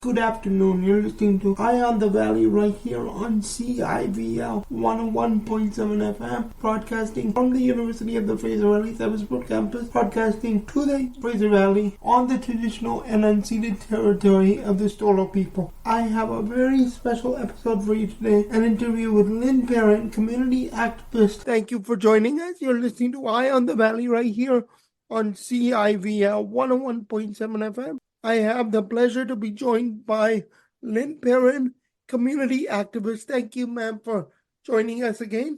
Good afternoon. You're listening to Eye on the Valley right here on CIVL 101.7 FM, broadcasting from the University of the Fraser Valley Seversburg campus, broadcasting to the Fraser Valley on the traditional and unceded territory of the Stolo people. I have a very special episode for you today, an interview with Lynn Perrin, community activist. Thank you for joining us. You're listening to Eye on the Valley right here on CIVL 101.7 FM. I have the pleasure to be joined by Lynn Perrin, community activist. Thank you, ma'am, for joining us again.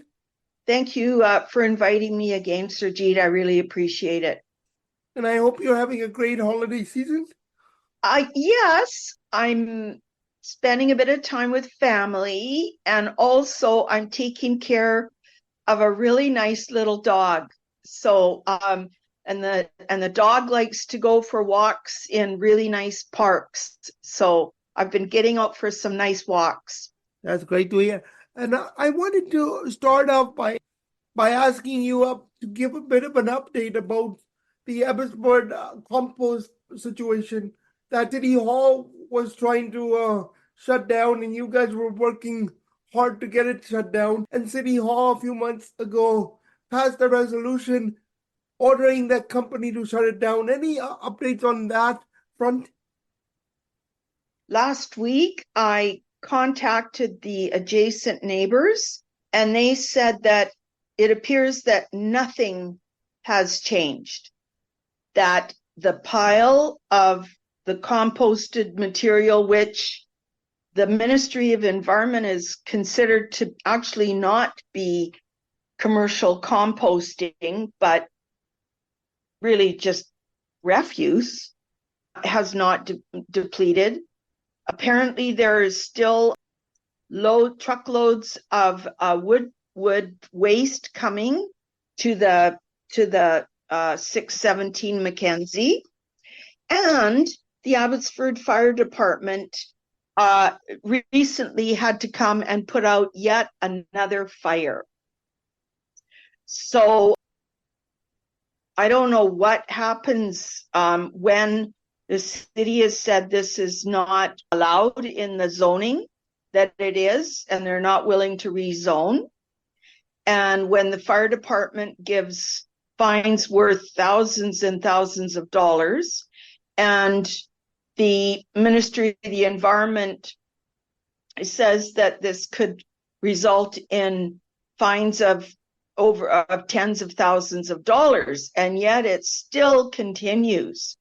Thank you for inviting me again, Surjit. I really appreciate it. And I hope you're having a great holiday season. Yes, I'm spending a bit of time with family, and also I'm taking care of a really nice little dog. So, and the dog likes to go for walks in really nice parks. So I've been getting out for some nice walks. That's great to hear. And I wanted to start off by asking you to give a bit of an update about the Abbotsford compost situation that City Hall was trying to shut down, and you guys were working hard to get it shut down. And City Hall a few months ago passed a resolution ordering that company to shut it down. Any updates on that front? Last week, I contacted the adjacent neighbors, and they said that it appears that nothing has changed, that the pile of the composted material, which the Ministry of Environment is considered to actually not be commercial composting, but really just refuse, has not depleted. Apparently there is still truckloads of wood waste coming to the 617 Mackenzie, and the Abbotsford Fire Department recently had to come and put out yet another fire. So I don't know what happens when the city has said this is not allowed in the zoning that it is, and they're not willing to rezone. And when the fire department gives fines worth thousands and thousands of dollars, and the Ministry of the Environment says that this could result in fines of tens of thousands of dollars, and yet it still continues.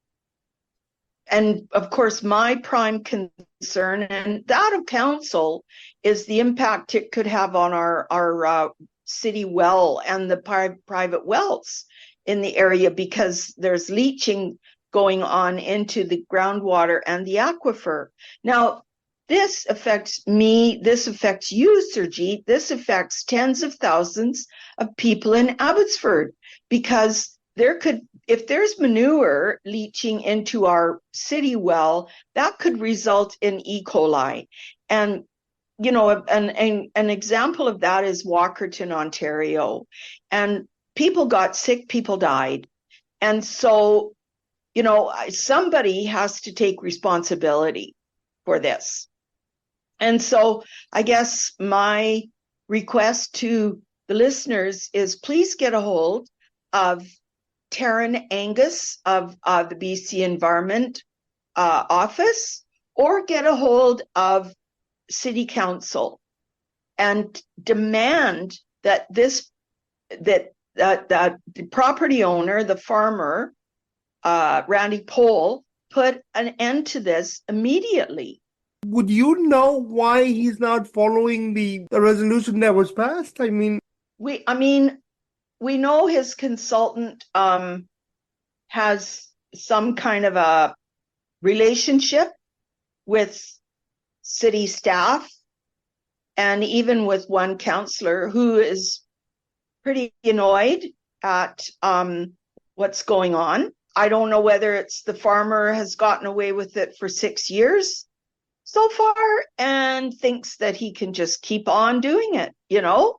And of course, my prime concern, and that of council, is the impact it could have on our city well and the private wells in the area, because there's leaching going on into the groundwater and the aquifer. Now, this affects me, this affects you, Surjit, this affects tens of thousands of people in Abbotsford, because if there's manure leaching into our city well, that could result in E. coli. And, you know, an example of that is Walkerton, Ontario. And people got sick, people died. And so, you know, somebody has to take responsibility for this. And so I guess my request to the listeners is please get a hold of Taryn Angus of the BC Environment Office, or get a hold of City Council and demand that the property owner, the farmer, Randy Pohl, put an end to this immediately. Would you know why he's not following the resolution that was passed? I mean, we know his consultant has some kind of a relationship with city staff, and even with one councillor who is pretty annoyed at what's going on. I don't know whether it's the farmer has gotten away with it for 6 years so far and thinks that he can just keep on doing it, you know?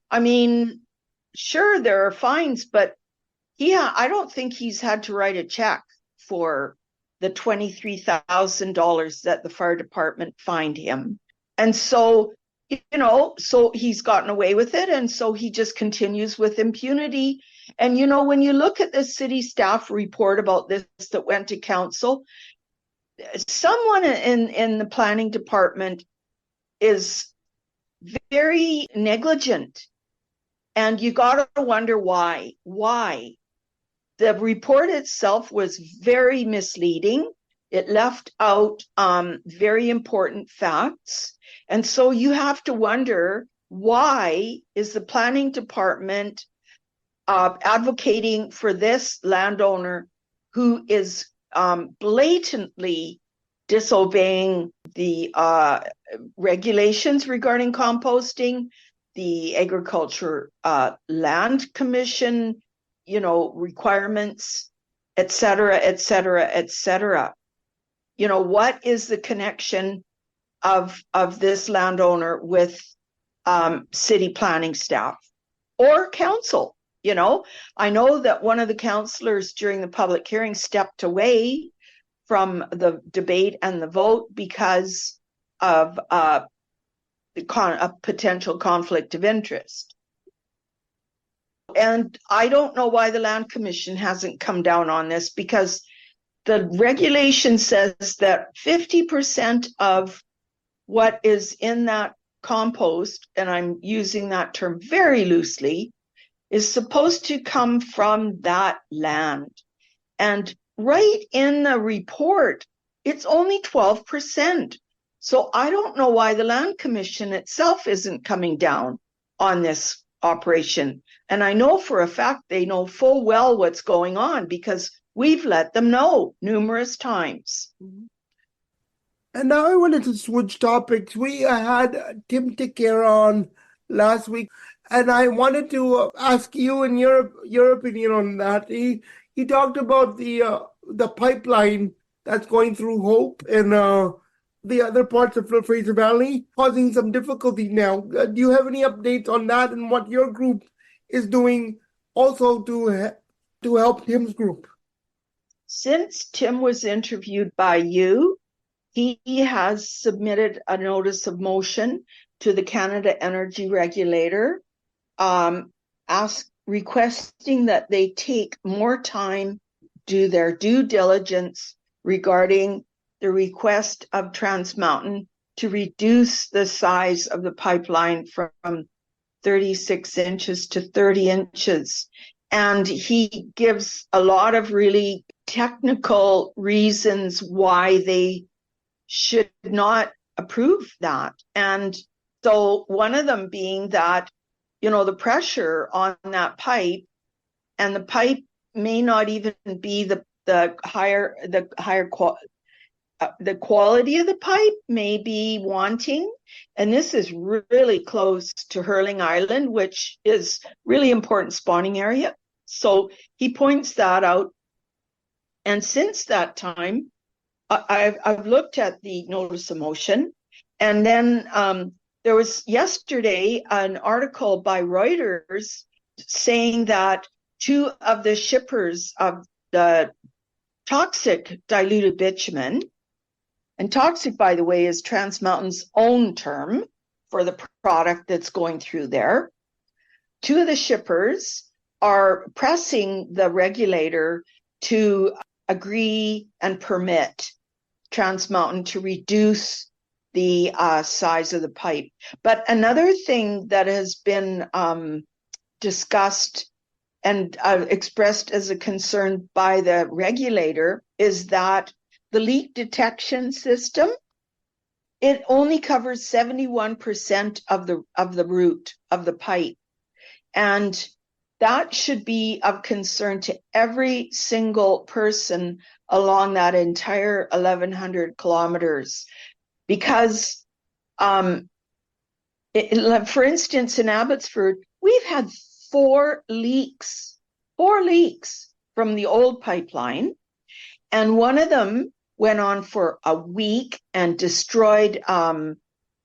I mean, sure, there are fines, but I don't think he's had to write a check for the $23,000 that the fire department fined him. And so, so he's gotten away with it. And so he just continues with impunity. And, when you look at the city staff report about this that went to council, someone in the planning department is very negligent. And you got to wonder why. Why? The report itself was very misleading. It left out very important facts. And so you have to wonder, why is the planning department advocating for this landowner who is blatantly disobeying the regulations regarding composting, the Agriculture Land Commission, requirements, et cetera, et cetera, et cetera. What is the connection of this landowner with city planning staff or council? I know that one of the councillors during the public hearing stepped away from the debate and the vote because of a potential conflict of interest. And I don't know why the Land Commission hasn't come down on this, because the regulation says that 50% of what is in that compost, and I'm using that term very loosely, is supposed to come from that land. And right in the report, it's only 12%. So I don't know why the Land Commission itself isn't coming down on this operation. And I know for a fact they know full well what's going on, because we've let them know numerous times. And now I wanted to switch topics. We had Tim Ticker on last week, and I wanted to ask you and your opinion on that. He talked about the pipeline that's going through Hope and the other parts of the Fraser Valley, causing some difficulty now. Do you have any updates on that and what your group is doing also to help Tim's group? Since Tim was interviewed by you, he has submitted a notice of motion to the Canada Energy Regulator, requesting that they take more time, do their due diligence regarding the request of Trans Mountain to reduce the size of the pipeline from 36 inches to 30 inches. And he gives a lot of really technical reasons why they should not approve that. And so one of them being that, the pressure on that pipe, and the pipe may not even be the quality of the pipe may be wanting. And this is really close to Hurling Island, which is really important spawning area. So he points that out. And since that time, I've looked at the notice of motion, and then there was yesterday an article by Reuters saying that two of the shippers of the toxic diluted bitumen, and toxic, by the way, is Trans Mountain's own term for the product that's going through there. Two of the shippers are pressing the regulator to agree and permit Trans Mountain to reduce the size of the pipe. But another thing that has been discussed and expressed as a concern by the regulator is that the leak detection system, it only covers 71% of the route of the pipe. And that should be of concern to every single person along that entire 1,100 kilometers. Because, for instance, in Abbotsford, we've had four leaks from the old pipeline. And one of them went on for a week and destroyed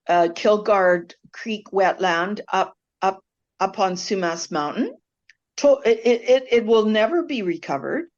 Kilgard Creek wetland up on Sumas Mountain. It will never be recovered.